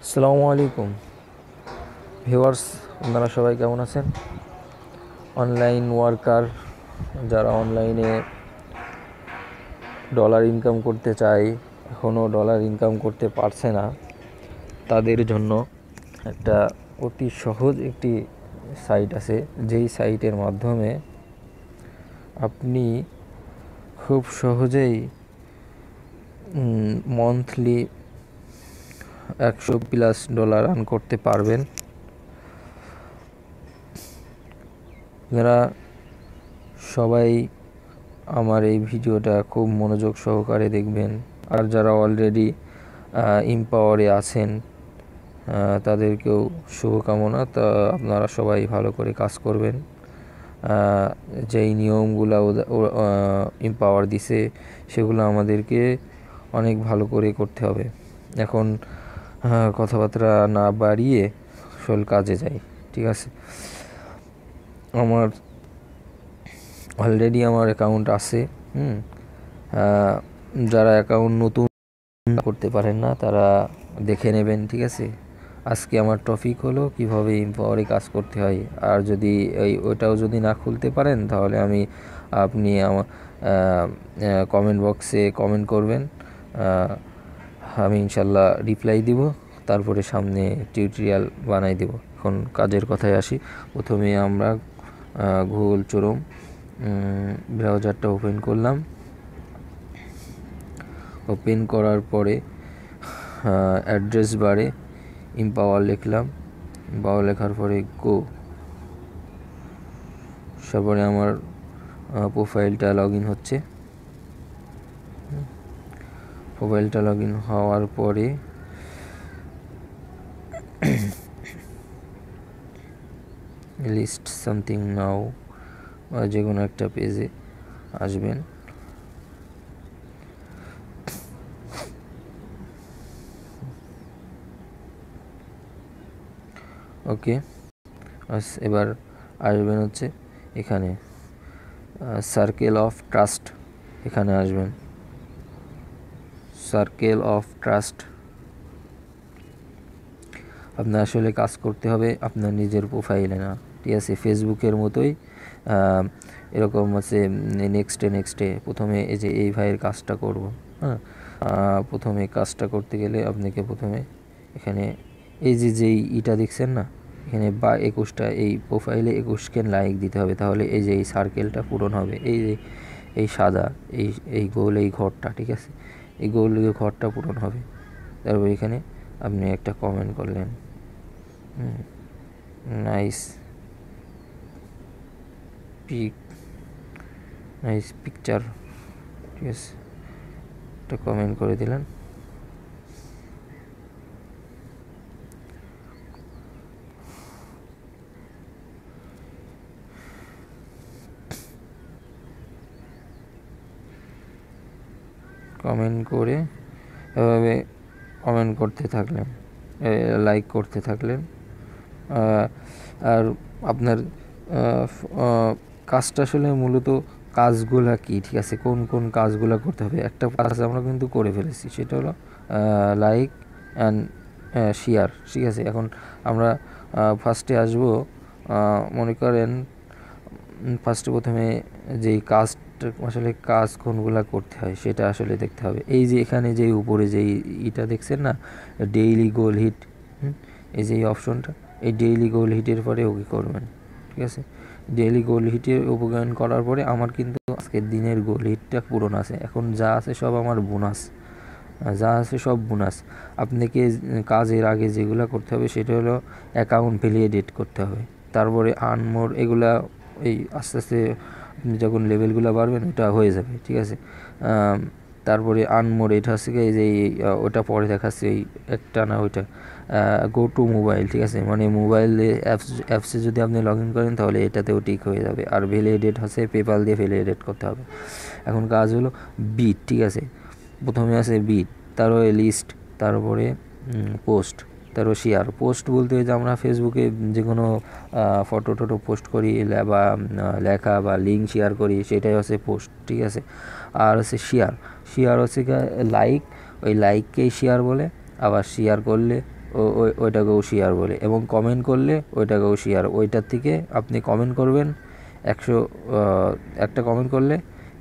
আসসালামু আলাইকুম ভিউয়ার্স, আপনারা সবাই কেমন আছেন? অনলাইন ওয়ার্কার যারা অনলাইনে ডলার ইনকাম করতে চায়, এখনও ডলার ইনকাম করতে পারছে না, তাদের জন্য একটা অতি সহজ একটি সাইট আছে, যেই সাইটের মাধ্যমে আপনি খুব সহজেই মান্থলি $100+ আর্ন করতে পারবেন। যারা সবাই আমার এই ভিডিওটা খুব মনোযোগ সহকারে দেখবেন, আর যারা অলরেডি এমপাওয়ারে আছেন তাদেরকেও শুভকামনা। তা আপনারা সবাই ভালো করে কাজ করবেন। যেই নিয়মগুলো এমপাওয়ার দিছে সেগুলো আমাদেরকে অনেক ভালো করে করতে হবে। এখন কথাবার্তা না বাড়িয়ে আসল কাজে যাই, ঠিক আছে? অলরেডি আমার অ্যাকাউন্ট আছে। যারা অ্যাকাউন্ট নতুন করতে পারেন না তারা দেখে নেবেন, ঠিক আছে? আজকে আমার টপিক হলো কিভাবে এমপাওয়ারে কাজ করতে হয়। আর যদি ওইটাও যদি না খুলতে পারেন তাহলে আপনি আমার কমেন্ট বক্সে কমেন্ট করবেন, আমি ইনশাল্লাহ রিপ্লাই দিব, তারপরে সামনে টিউটোরিয়াল বানাই দেব। এখন কাজের কথায় আসি। প্রথমে আমরা গুগল ক্রোম ব্রাউজারটা ওপেন করলাম। ওপেন করার পরে অ্যাড্রেস বারে এমপাওয়ার লিখলাম। এমপাওয়ার লেখার পরে গো, তারপরে আমার প্রোফাইলটা লগ ইন হচ্ছে। প্রোফাইলটা লগ ইন হওয়ার পরে লিস্ট সামথিং নাও যে কোনো একটা পেজে আসবেন। ওকে, এবার আসবেন হচ্ছে এখানে সার্কেল অফ ট্রাস্ট, এখানে আসবেন। সার্কেল অফ ট্রাস্ট আপনার আসলে কাজ করতে হবে আপনার নিজের প্রোফাইলে না, ঠিক আছে? ফেসবুকের মতোই এরকম আছে নেক্সটে প্রথমে এই ভাইয়ের কাজটা করব। প্রথমে কাজটা করতে গেলে আপনাকে প্রথমে এখানে যেই ইটা দেখছেন না, এখানে বা 21টা এই প্রোফাইলে 21 লাইক দিতে হবে, তাহলে এই সার্কেলটা পূরণ হবে। এই সাদা এই গোল এই ঘরটা, ঠিক আছে? এই গোল ঘরটা পূরণ হবে। তারপর এখানে আপনি একটা কমেন্ট করলেন, নাইস পিকচার, ঠিক আছে? একটা কমেন্ট করে দিলেন। কমেন্ট করে এভাবে কমেন্ট করতে থাকলেন, লাইক করতে থাকলেন। আর আপনার কাজটা আসলে মূলত কাজগুলা কি, ঠিক আছে? কোন কোন কাজগুলো করতে হবে, একটা কাজ আমরা কিন্তু করে ফেলেছি, সেটা হলো লাইক অ্যান্ড শেয়ার, ঠিক আছে? এখন আমরা ফার্স্টে আসবো, মনে করেন ফার্স্টে প্রথমে যেই কাজটা আসলে কাজ কোনগুলা করতে হয় সেটা আসলে দেখতে হবে। এই যে এখানে যে উপরে যেই ইটা দেখছেন না, ডেইলি গোল হিট, এই যে এই অপশনটা, এই ডেইলি গোল হিটের পরে ওকে করবেন, ঠিক আছে? ডেইলি গোল হিটের উপকরণ করার পরে আমার কিন্তু আজকের দিনের গোল হিটটা পূরণ আছে। এখন যা আছে সব আমার বোনাস, যা আছে সব বোনাস। আপনাকে কাজের আগে যেগুলো করতে হবে সেটা হলো অ্যাকাউন্ট ভ্যালিডেট করতে হবে, তারপরে আর্ন মোর, এগুলা এই আস্তে আস্তে আপনি যখন লেভেলগুলো বাড়বেন ওটা হয়ে যাবে, ঠিক আছে? তারপরে আর্ন মোর, এটা হচ্ছে এই যে ওটা পরে দেখাচ্ছে, এই একটা না ওইটা গো টু মোবাইল, ঠিক আছে? মানে মোবাইলে অ্যাপসে যদি আপনি লগ ইন করেন তাহলে এটাতেও ঠিক হয়ে যাবে। আর ভ্যালিডেট হচ্ছে পেপাল দিয়ে ভ্যালিডেট করতে হবে। এখন কাজ হলো বিট, ঠিক আছে? প্রথমে আছে বিট, তারপরে লিস্ট, তারপরে পোস্ট, তারপর শেয়ার। পোস্ট বলতে যে আমরা ফেসবুকে যে কোনো ফটো টটো পোস্ট করি বা লেখা বা লিঙ্ক শেয়ার করি, সেটাই হচ্ছে পোস্ট, ঠিক আছে? আর হচ্ছে শেয়ার, শেয়ার হচ্ছে লাইক, ওই লাইককেই শেয়ার বলে। আবার শেয়ার করলে ওইটাকেও শেয়ার বলে, এবং কমেন্ট করলে ওইটাকেও শেয়ার। ওইটার থেকে আপনি কমেন্ট করবেন 100, একটা কমেন্ট করলে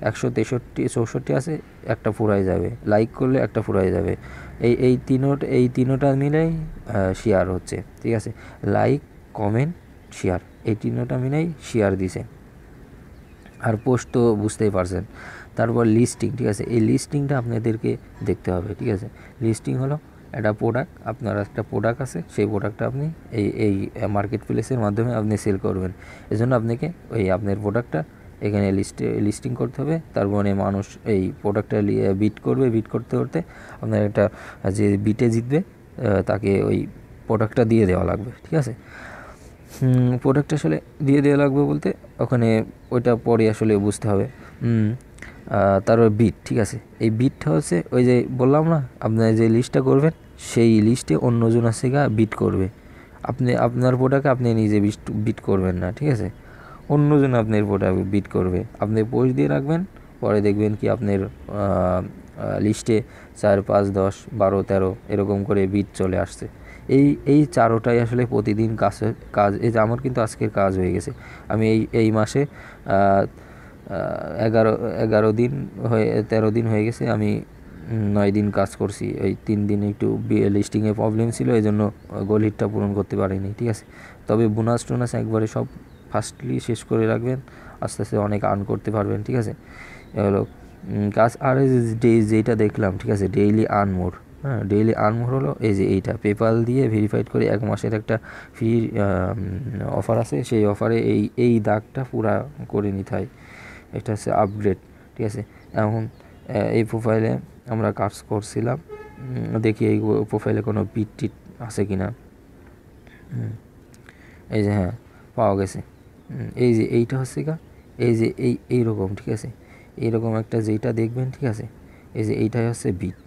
163-64 আছে, একটা ফুরাই যাবে। লাইক করলে একটা ফুরাই যাবে। এই তিনোটা মিলেই শেয়ার হচ্ছে, ঠিক আছে। লাইক, কমেন্ট, শেয়ার, এই তিনোটা মিলেই শেয়ার দিছে। আর পোস্ট তো বুঝতেই পারছেন। তারপর লিস্টিং, ঠিক আছে। এই লিস্টিংটা আপনাদেরকে দেখতে হবে, ঠিক আছে। লিস্টিং হলো একটা প্রোডাক্ট, আপনার একটা প্রোডাক্ট আছে, সেই প্রোডাক্টটা আপনি এই মার্কেট প্লেসের মাধ্যমে আপনি সেল করবেন। এজন্য আপনাকে আপনার প্রোডাক্টটা এখানে লিস্টিং করতে হবে। তারপরে মানুষ এই প্রোডাক্টটা বিট করবে, বিট করতে করতে আপনার একটা যে বিটে জিতবে তাকে ওই প্রোডাক্টটা দিয়ে দেওয়া লাগবে, ঠিক আছে। প্রোডাক্ট আসলে দিয়ে দেওয়া লাগবে বলতে ওখানে ওইটা পরে আসলে বুঝতে হবে। তারপর বিট, ঠিক আছে। এই বিটটা হচ্ছে ওই যে বললাম না, আপনার যে লিস্টটা করবেন সেই লিস্টে অন্যজন আছে বিট করবে। আপনার প্রোডাক্টে আপনি নিজে বিট করবেন না, ঠিক আছে। অন্যজন আপনার প্রোডাক্ট বিট করবে। আপনি পোস্ট দিয়ে রাখবেন, পরে দেখবেন কি আপনার লিস্টে 4, 5, 10, 12, 13 এরকম করে বিট চলে আসছে। এই চারোটাই আসলে প্রতিদিন কাজ। এই যে আমার কিন্তু আজকের কাজ হয়ে গেছে। আমি এই মাসে 11 দিন 13 দিন হয়ে গেছে। আমি 9 দিন কাজ করছি। এই 3 দিন একটু লিস্টিংয়ে প্রবলেম ছিল, এই জন্য গোল হিটটা পূরণ করতে পারিনি, ঠিক আছে। তবে বোনাস টোনাস একবারে সব ফার্স্টলি শেষ করে রাখবেন, আস্তে আস্তে অনেক আর্ন করতে পারবেন, ঠিক আছে। এ হলো কাজ। আর যেটা দেখলাম, ঠিক আছে, ডেইলি আর্ন মোর। হ্যাঁ, ডেইলি আর্ন মোর হলো এই যে এইটা পেপাল দিয়ে ভেরিফাইড করে 1 মাসের একটা ফ্রি অফার আছে। সেই অফারে এই দাগটা পুরা করে নিতে হয়। এটা হচ্ছে আপগ্রেড, ঠিক আছে। এখন এই প্রোফাইলে আমরা কাজ করছিলাম, দেখি এই প্রোফাইলে কোনো বিট টিট আছে কি না। এই যে হ্যাঁ, পাওয়া গেছে। এই যে এইটা হচ্ছে এই যে এইরকম, ঠিক আছে। এইরকম একটা যেইটা দেখবেন, ঠিক আছে। এই যে এইটাই হচ্ছে বিট।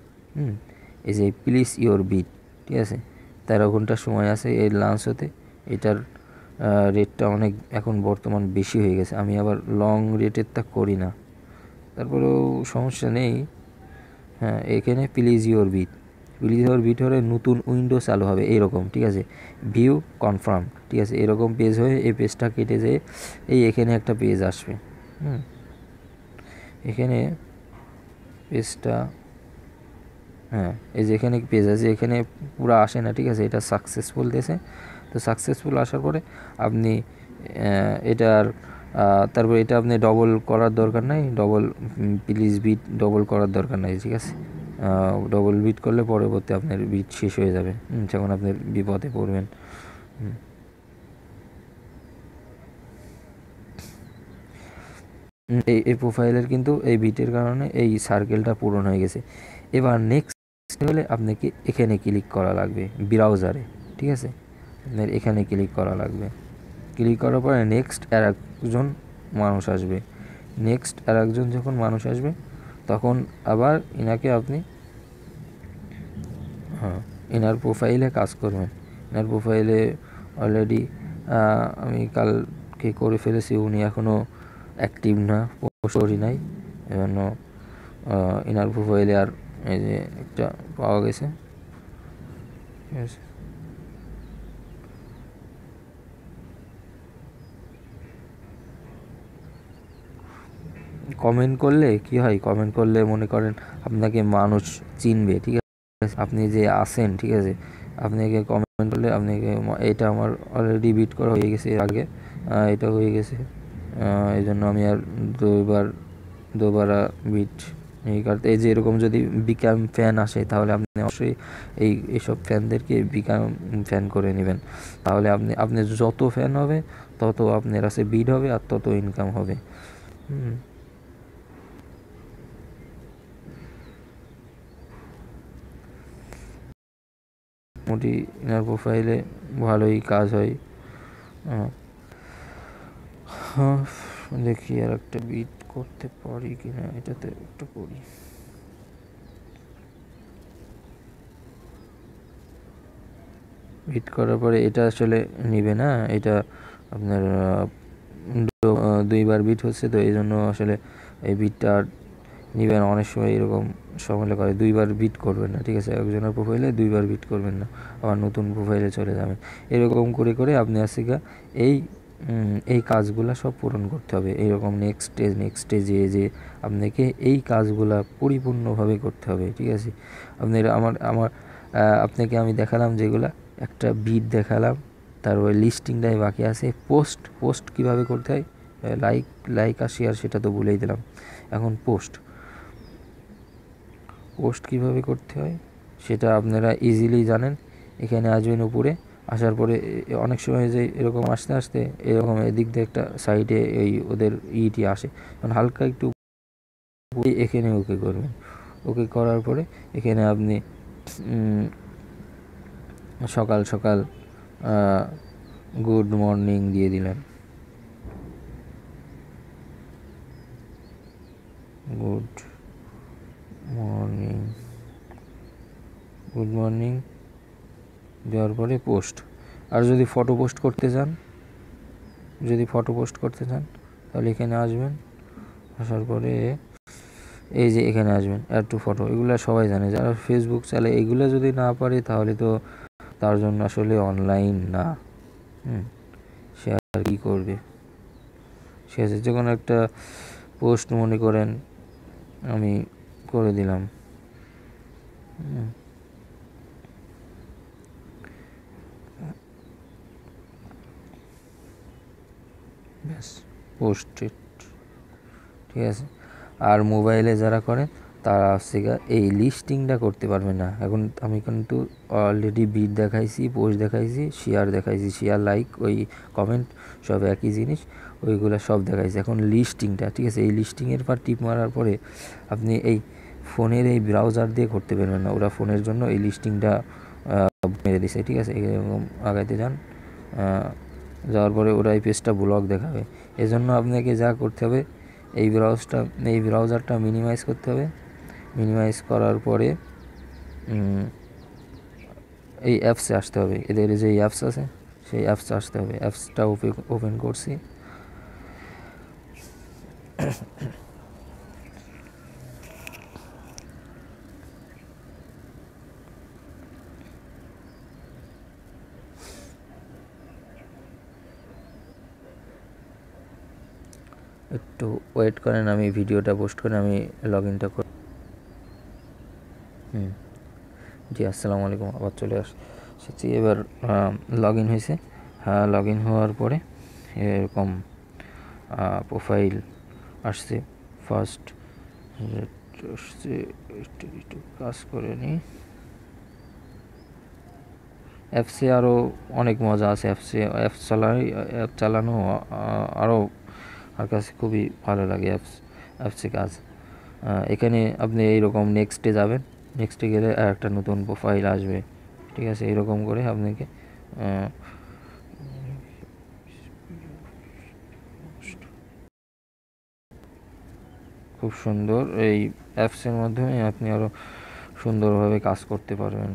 এই যে প্লিজ ইওর বিট, ঠিক আছে। 13 ঘন্টা সময় আছে এর লাঞ্চ হতে। এটার রেটটা অনেক এখন বর্তমান বেশি হয়ে গেছে। আমি আবার লং রেটেরটা করি না, তারপরেও সমস্যা নেই। হ্যাঁ, এখানে প্লিজ ইওর বিট হলে নতুন উইন্ডো চালু হবে এইরকম, ঠিক আছে। ভিউ কনফার্ম, ঠিক আছে। এরকম পেজ হয়ে এই পেজটা কেটে যেয়ে এখানে একটা পেজ আসবে। এখানে পেজটা, হ্যাঁ, এই যে এখানে পেজ আছে, এখানে পুরো আসে না, ঠিক আছে। এটা সাকসেসফুল দিয়েছে। তো সাকসেসফুল আসার পরে আপনি এটার তারপর এটা আপনি ডবল করার দরকার নাই, প্লিজ বিট ডবল করার দরকার নাই, ঠিক আছে। ডবল বিট করলে পরবর্তী আপনার বিট শেষ হয়ে যাবে, যখন আপনি বিপদে পড়বেন। এই প্রোফাইলের কিন্তু এই বিটের কারণে এই সার্কেলটা পূরণ হয়ে গেছে। এবার নেক্সট হলে আপনাকে এখানে ক্লিক করা লাগবে ব্রাউজারে, ঠিক আছে। আপনার এখানে ক্লিক করা লাগবে। ক্লিক করার পরে নেক্সট আর একজন মানুষ আসবে। যখন মানুষ আসবে তখন আবার এনাকে আপনি এনার প্রোফাইলে কাজ করবেন। এনার প্রোফাইলে অলরেডি আমি কালকে করে ফেলেছি। উনি এখনও অ্যাক্টিভ না, পোস্ট করি নাই, এজন্য এনার প্রোফাইলে আর এই যে একটা পাওয়া গেছে, ঠিক আছে। কমেন্ট করলে কি হয়, কমেন্ট করলে মনে করেন আপনাকে মানুষ চিনবে, ঠিক আছে। আপনি যে আসেন, ঠিক আছে, আপনাকে কমেন্ট করলে আপনাকে এটা আমার অলরেডি বিট করা হয়ে গেছে আগে, এটা হয়ে গেছে। এই জন্য আমি আর দুবার বিট কাটতে। এই যে এরকম যদি বিকাম ফ্যান আসে তাহলে আপনি অবশ্যই এইসব ফ্যানদেরকে বিকাম ফ্যান করে নেবেন। তাহলে আপনি যত ফ্যান হবে তত আপনার কাছে বিট হবে আর তত ইনকাম হবে। মোটামুটি এনার প্রোফাইলে ভালোই কাজ হয়। দেখি আর একটা বিট করতে পারি কিনা, এটাতে একটা করি। বিট করার পরে এটা আসলে নিবে না, এটা আপনার 2 বার বিট হচ্ছে, তো এই জন্য আসলে এই বিটটা নেবেন। অনেক সময় এরকম ঝামেলা করে, 2বার বিট করবেন না, ঠিক আছে? একজনের প্রোফাইলে 2বার বিট করবেন না, আবার নতুন প্রোফাইলে চলে যাবেন। এরকম করে করে আপনি আজকে এই কাজগুলা সব পূরণ করতে হবে। এরকম নেক্সট স্টেজে যে আপনাকে এই কাজগুলা পরিপূর্ণভাবে করতে হবে, ঠিক আছে? আপনাকে আমি দেখালাম যেগুলা, একটা বিট দেখালাম, তারপরে লিস্টিংটাই বাকি আছে। পোস্ট কীভাবে করতে হয়, লাইক আর শেয়ার সেটা তো ভুলেই দিলাম। এখন পোস্ট কীভাবে করতে হয় সেটা আপনারা ইজিলি জানেন। এখানে আসবেন, উপরে আসার পরে অনেক সময় যে এরকম আস্তে আস্তে এরকম এদিক দিয়ে একটা সাইডে এই ওদের ইটি আসে, কারণ হালকা একটু এখানে ওকে করবেন। ওকে করার পরে এখানে আপনি সকাল সকাল গুড মর্নিং দিয়ে দিলেন, গুড মর্নিং দেওয়ার পরে পোস্ট। আর যদি ফটো পোস্ট করতে চান তাহলে এখানে আসবেন। আসার পরে এই যে এখানে আসবেন, অ্যাড টু ফটো। এগুলো সবাই জানে, যারা ফেসবুক চালায়। এগুলো যদি না পারে তাহলে তো তার জন্য আসলে অনলাইন না। সে আর কী করবে? সে আছে যে কোনো একটা পোস্ট মনে করেন আমি করে দিলাম, ব্যাস, পোস্টেড, ঠিক আছে? আর মোবাইলে যারা করেন তারা হচ্ছে এই লিস্টিংটা করতে পারবে না। এখন আমি কিন্তু অলরেডি বিট দেখাইছি, পোস্ট দেখাইছি, শেয়ার দেখাইছি। শেয়ার, লাইক, ওই কমেন্ট সব একই জিনিস, ওইগুলো সব দেখাইছি। এখন লিস্টিংটা, ঠিক আছে? এই লিস্টিংয়ের পর টিপ মারার পরে আপনি এই ফোনের এই ব্রাউজার দিয়ে করতে পারবেন না। ওরা ফোনের জন্য এই লিস্টিংটা মেরে দিছে, ঠিক আছে? এরকম আগাইতে যান, যাওয়ার পরে ওরা এই পেজটা ব্লক দেখাবে। এজন্য আপনাকে যা করতে হবে, এই ব্রাউজারটা মিনিমাইজ করতে হবে। মিনিমাইজ করার পরে এই অ্যাপসে আসতে হবে। এদের যে অ্যাপস আছে সেই অ্যাপসে আসতে হবে। অ্যাপসটা ওপেন করছি। একটু ওয়েট করেন, আমি ভিডিওটা পোস্ট করে আমি লগ ইনটা করি। জি, আসসালামু আলাইকুম। আবার চলে আসছি। এবার লগ ইন হয়েছে। হ্যাঁ, লগ ইন হওয়ার পরে এরকম প্রোফাইল আসছে। ফার্স্ট আসছে, একটু কাজ করে নিই। অ্যাপসে আরও অনেক মজা আছে। অ্যাপ চালানো আরও আমার কাছে খুবই ভালো লাগে। অ্যাপসে কাজ। এখানে আপনি এইরকম নেক্সটে যাবেন। নেক্সটে গেলে একটা নতুন প্রোফাইল আসবে, ঠিক আছে? এরকম করে আপনাকে খুব সুন্দর এই অ্যাপসের মাধ্যমে আপনি আরও সুন্দরভাবে কাজ করতে পারবেন,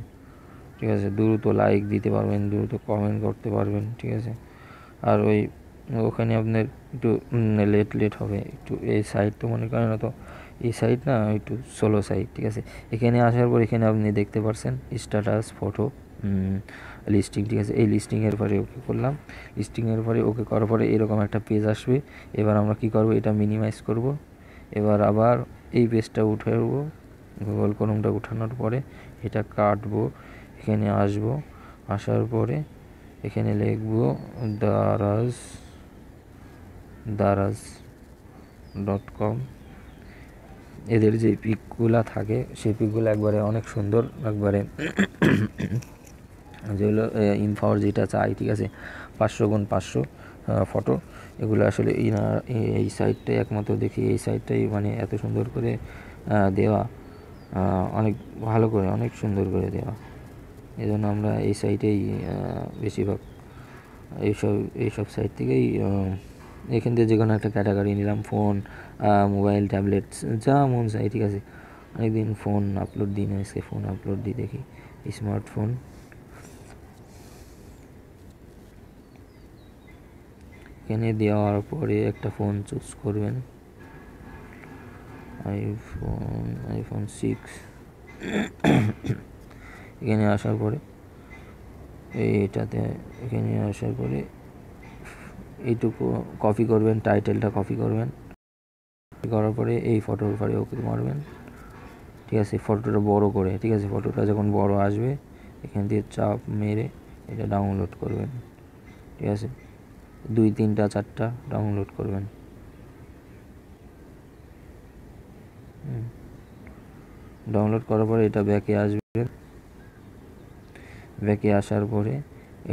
ঠিক আছে? দ্রুত লাইক দিতে পারবেন, দ্রুত কমেন্ট করতে পারবেন, ঠিক আছে? আর ওখানে আপনার একটু লেট হবে একটু। এই সাইট তো মনে করেন তো, এই সাইট না একটু সোলো সাইট, ঠিক আছে? এখানে আসার পর এখানে আপনি দেখতে পাচ্ছেন স্ট্যাটাস, ফটো, লিস্টিং, ঠিক আছে? এই লিস্টিংয়ের পরে ওকে করলাম। লিস্টিংয়ের পরে ওকে করার পরে এরকম একটা পেজ আসবে। এবার আমরা কি করব, এটা মিনিমাইজ করব। এবার আবার এই পেজটা উঠাবো, গুগল ক্রোমটা উঠানোর পরে এটা কাটবো, এখানে আসবো। আসার পরে এখানে লিখব daraz.com। এদের যে পিকগুলো থাকে সেই পিকগুলো একবারে অনেক সুন্দর, একবারে যেগুলো ইনফাওয়ার যেটা চাই, ঠিক আছে? 500x500 ফটো, এগুলো আসলে এই সাইটটাই একমাত্র দেখি। এই সাইটটাই মানে এত সুন্দর করে দেওয়া, অনেক ভালো করে, অনেক সুন্দর করে দেওয়া। এই জন্য আমরা এই সাইটেই বেশিরভাগ এইসব সাইট থেকেই এখান থেকে যে কোনো একটা ক্যাটাগরি নিলাম। ফোন, মোবাইল, ট্যাবলেট, যা মন চাই, ঠিক আছে? অনেকদিন ফোন আপলোড দিই না, আজকে ফোন আপলোড দিই, দেখি। স্মার্টফোন, এখানে দেওয়ার পরে একটা ফোন চুজ করবেন। আইফোন 6 এখানে আসার পরে এইটাতে এখানে আসার পরে এইটুকু কপি করবেন, টাইটেলটা কপি করবেন, করার পরে এই ফটোর উপরে ওকে মারবেন, ঠিক আছে। ফটোটা বড় করে, ঠিক আছে। ফটোটা যখন বড় আসবে এখান দিয়ে চাপ মেরে এটা ডাউনলোড করবেন, ঠিক আছে। 2, 3টা 4টা ডাউনলোড করবেন। ডাউনলোড করার পরে এটা ব্যাকে আসবেন। ব্যাকে আসার পরে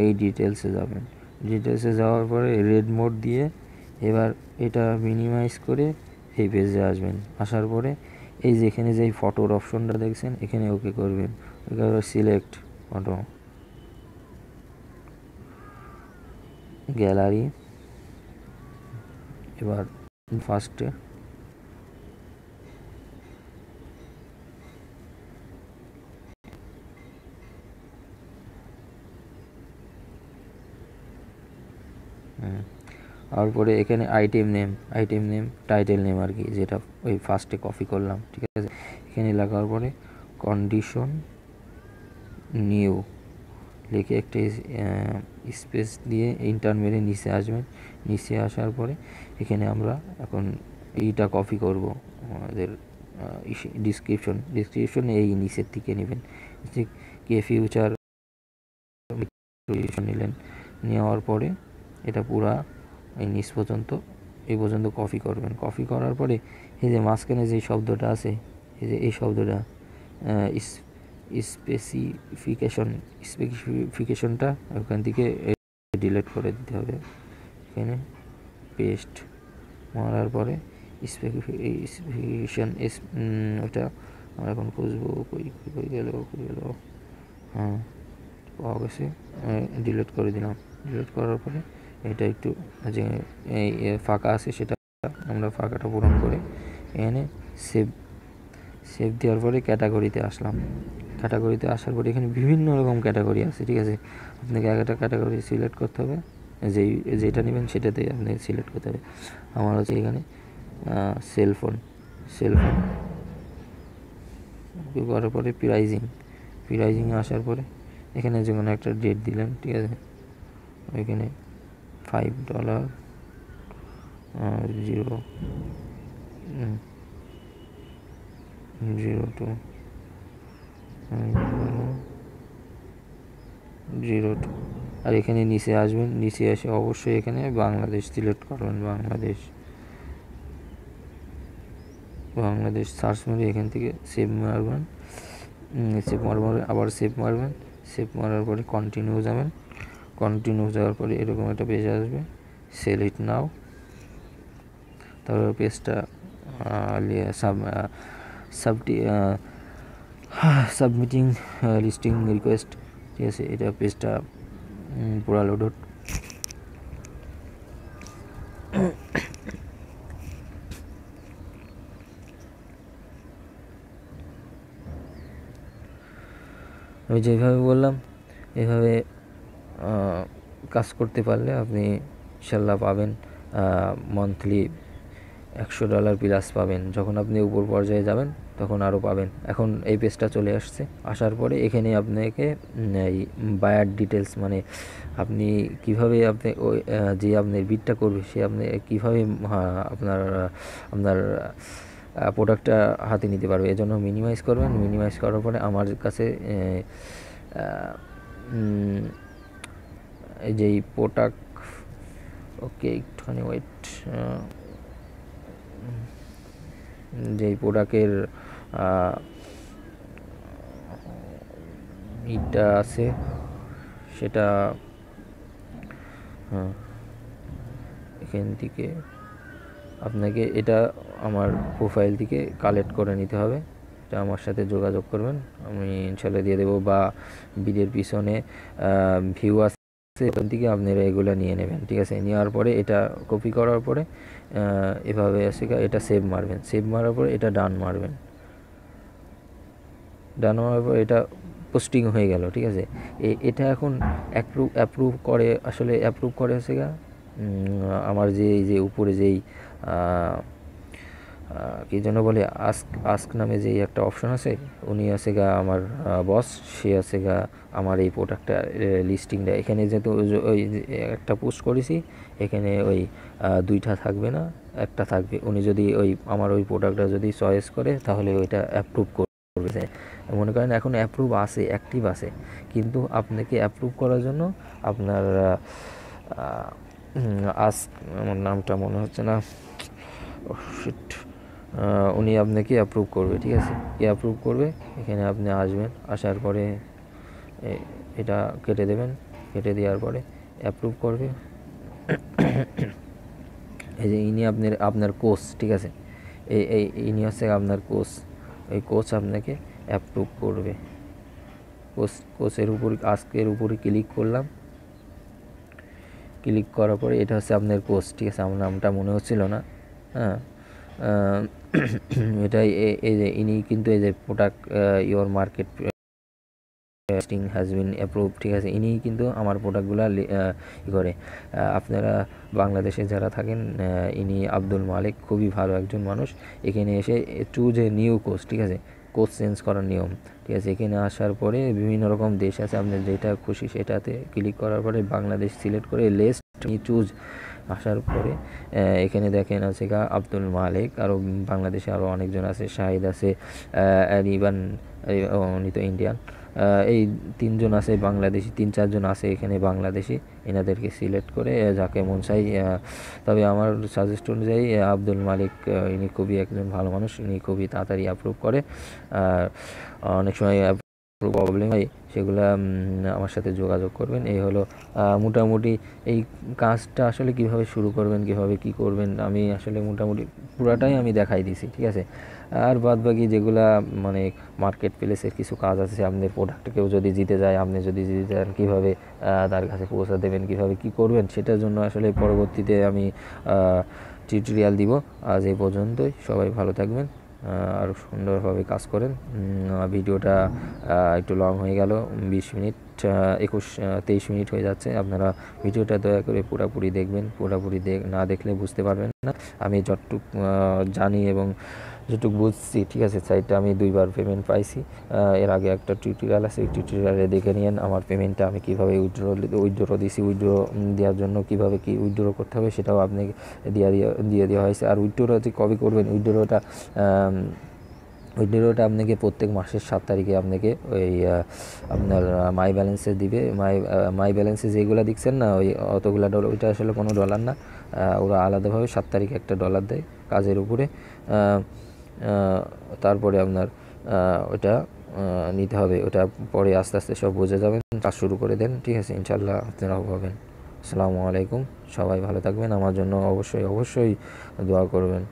এই ডিটেলসে যাবেন। ডিটেলসে যাওয়ার পরে রেড মোড দিয়ে এবার এটা মিনিমাইজ করে এই পেজে আসবেন। আসার পরে এই যে এখানে যে ফটোর অপশনটা দেখছেন এখানে ওকে করবেন। এবার সিলেক্ট ফটো, গ্যালারি, এবার ফার্স্টে তারপরে এখানে আইটেম নেম, টাইটেল নেম আর কি, যেটা ওই ফার্স্টে কপি করলাম, ঠিক আছে। এখানে লেখার পরে কন্ডিশন নিউ লিখে একটা স্পেস দিয়ে ইন্টার মেরে নিচে আসবেন। নিচে আসার পরে এখানে আমরা এখন এইটা কপি করব, আমাদের ডিসক্রিপশন এই নিচের দিকে নেবেন। কে ফিউচার নিলেন, নেওয়ার পরে এটা পুরা এই নিচ পর্যন্ত এই পর্যন্ত কপি করবেন। কপি করার পরে এই যে মাঝখানে যে শব্দটা আছে, এই যে এই শব্দটা স্পেসিফিকেশনটা ওখান থেকে ডিলিট করে দিতে হবে। এখানে পেস্ট মারার পরে স্পেসিফিকেশন ওটা আমরা এখন খুঁজবো, কই গেল, হ্যাঁ পাওয়া গেছে, ডিলিট করে দিলাম। ডিলিট করার পরে এটা একটু যে এই ফাঁকা আছে সেটা আমরা ফাঁকাটা পূরণ করে এখানে সেভ দেওয়ার পরে ক্যাটাগরিতে আসলাম। ক্যাটাগরিতে আসার পরে এখানে বিভিন্ন রকম ক্যাটাগরি আছে, ঠিক আছে। আপনাকে একটা ক্যাটাগরি সিলেক্ট করতে হবে, যেটা নেবেন সেটাতেই আপনাকে সিলেক্ট করতে হবে। আমার হচ্ছে এখানে সেলফোন করার পরে প্রাইজিং আসার পরে এখানে যে কোনো একটা ডেট দিলেন, ঠিক আছে। ওইখানে $5 0.02 আর এখানে নিচে আসবেন। নিচে এসে অবশ্যই এখানে বাংলাদেশ সিলেক্ট করবেন। বাংলাদেশ সার্চ মেরে এখান থেকে সেভ মারবেন। আবার সেভ মারার পরে কন্টিনিউ যাবেন। কন্টিনিউ যাওয়ার পরে এরকম একটা পেজ আসবে, সেল ইট নাও। তারপর পেজটা সাবমিটিং লিস্টিং রিকোয়েস্ট, ঠিক আছে। এটা পেজটা পুরা লোড আমি যেভাবে বললাম এভাবে কাজ করতে পারলে আপনি ইনশাল্লাহ পাবেন মান্থলি $100 প্লাস পাবেন। যখন আপনি উপর পর্যায়ে যাবেন তখন আরও পাবেন। এখন এই পেজটা চলে আসছে। আসার পরে এখানে আপনাকে এই বায়ার ডিটেলস, মানে আপনি কীভাবে আপনি ওই যে আপনার বিটটা করবে সে আপনি কীভাবে আপনার প্রোডাক্টটা হাতে নিতে পারবে, এজন্য মিনিমাইজ করবেন। মিনিমাইজ করার পরে আমার কাছে এই যেই প্রোডাক্ট, ওকে একটুখানি ওয়েট, যেই প্রোডাক্টের ইটা আছে সেটা এখান থেকে আপনাকে এটা আমার প্রোফাইল থেকে কালেক্ট করে নিতে হবে। এটা আমার সাথে যোগাযোগ করবেন, আমি ইনশাল্লাহ দিয়ে দেবো। বা ভিডিওর পিছনে ভিউ আছে ওখান থেকে আপনারা এগুলো নিয়ে নেবেন, ঠিক আছে। নেওয়ার পরে এটা কপি করার পরে এভাবে আছে এটা সেভ মারবেন। সেভ মারার পরে এটা ডান মারবেন। ডান মারার পর এটা পোস্টিং হয়ে গেল, ঠিক আছে। এটা এখন অ্যাপ্রুভ করে হচ্ছে আমার যে উপরে যেই কী জন্য বলে আস্ক আস্ক নামে যেই একটা অপশন আছে, উনি আছে গা আমার বস, সে আছে গা আমার এই প্রোডাক্টটা লিস্টিংটা এখানে যেহেতু ওই একটা পোস্ট করেছি, এখানে ওই 2টা থাকবে না, একটা থাকবে। উনি যদি ওই আমার ওই প্রোডাক্টটা যদি চয়েস করে তাহলে ওইটা অ্যাপ্রুভ করবে। মনে করেন এখন অ্যাপ্রুভ আছে, অ্যাক্টিভ আছে, কিন্তু আপনাকে অ্যাপ্রুভ করার জন্য আপনার আস্ক, আমার নামটা মনে হচ্ছে না, শিট, উনি আপনাকে অ্যাপ্রুভ করবে, ঠিক আছে। কে অ্যাপ্রুভ করবে, এখানে আপনি আসবেন, আসার পরে এটা কেটে দেবেন, কেটে দেওয়ার পরে অ্যাপ্রুভ করবে। এই যে ইনি আপনার কোচ, ঠিক আছে, এই ইনি হচ্ছে আপনার কোচ, এই কোচ আপনাকে অ্যাপ্রুভ করবে। কোচের উপর আজকের উপরে ক্লিক করলাম, ক্লিক করার পরে এটা হচ্ছে আপনার কোচ, ঠিক আছে। আমার নামটা মনে হচ্ছিল না, হ্যাঁ। এটাই এই যে ইনি কিন্তু এই যে product your market listing has been approve, ঠিক আছে। ইনি কিন্তু আমার প্রোডাক্টগুলো করে। আপনারা বাংলাদেশে যারা থাকেন, ইনি আব্দুল মালিক, খুবই ভালো একজন মানুষ। এখানে এসে চুজ এ নিউ কোচ, ঠিক আছে, কোচ চেঞ্জ করার নিয়ম, ঠিক আছে। এখানে আসার পরে বিভিন্ন রকম দেশ আছে, আপনার যেটা খুশি সেটাতে ক্লিক করার পরে বাংলাদেশ সিলেক্ট করে লিস্ট চুজ, আসার পরে এখানে দেখেন আছে গা আব্দুল মালিক, আরও বাংলাদেশে আরও অনেকজন আছে, শাহিদ আছে, ইভান, উনি তো ইন্ডিয়ান, এই 3জন আছে বাংলাদেশি, 3-4জন আছে এখানে বাংলাদেশি। এনাদেরকে সিলেক্ট করে যাকে মন চাই, তবে আমার সাজেস্ট অনুযায়ী আব্দুল মালিক, ইনি খুবই একজন ভালো মানুষ, ইনি খুবই তাড়াতাড়ি অ্যাপ্রুভ করে। আর অনেক সময় প্রবলেম হয়, সেগুলো আমার সাথে যোগাযোগ করবেন। এই হলো মোটামুটি এই কাজটা আসলে কিভাবে শুরু করবেন, কিভাবে কি করবেন, আমি আসলে মোটামুটি পুরাটাই আমি দেখাই দিছি, ঠিক আছে। আর বাদবাকি যেগুলা মানে মার্কেট প্লেসের কিছু কাজ আছে, আপনাদের প্রোডাক্ট কেউ যদি জিতে যায়, আপনি যদি জিতে যান, কীভাবে তার কাছে পৌঁছা দেবেন, কীভাবে কি করবেন, সেটার জন্য আসলে পরবর্তীতে আমি টিউটোরিয়াল দিব। আজ এই পর্যন্তই, সবাই ভালো থাকবেন, আরও সুন্দরভাবে কাজ করেন। ভিডিওটা একটু লং হয়ে গেল, 20 মিনিট, 23 মিনিট হয়ে যাচ্ছে। আপনারা ভিডিওটা দয়া করে পুরোপুরি দেখবেন, পুরোপুরি না দেখলে বুঝতে পারবেন না। আমি যতটুকু জানি এবং যেটুকু বুঝছি, ঠিক আছে, সাইটটা আমি 2বার পেমেন্ট পাইছি। এর আগে একটা টিউটোরিয়াল আছে, টিউটোরিয়ালে দেখে নিন আমার পেমেন্টটা আমি কীভাবে উইথড্র দিছি, উইথড্র দেওয়ার জন্য কীভাবে কি উইথড্র করতে হবে সেটাও আপনাকে দিয়ে দেওয়া হয়েছে। আর উইথড্রটা যে কবে করবেন, উইথড্রটা আপনাকে প্রত্যেক মাসের 7 তারিখে আপনাকে ওই আপনার মাই ব্যালেন্সে দিবে। মাই ব্যালেন্সে যেগুলো দেখছেন না, ওই অতগুলো ডলার, ওইটা আসলে কোনো ডলার না, ওরা আলাদাভাবে 7 তারিখে একটা ডলার দেয় কাজের উপরে। তারপরে আপনার ওটা নিতে হবে, ওটা পরে আস্তে আস্তে সব বুঝে যাবেন, কাজ শুরু করে দেন, ঠিক আছে, ইনশাল্লাহ আপনারাও পাবেন। আসসালামু আলাইকুম, সবাই ভালো থাকবেন, আমার জন্য অবশ্যই দোয়া করবেন।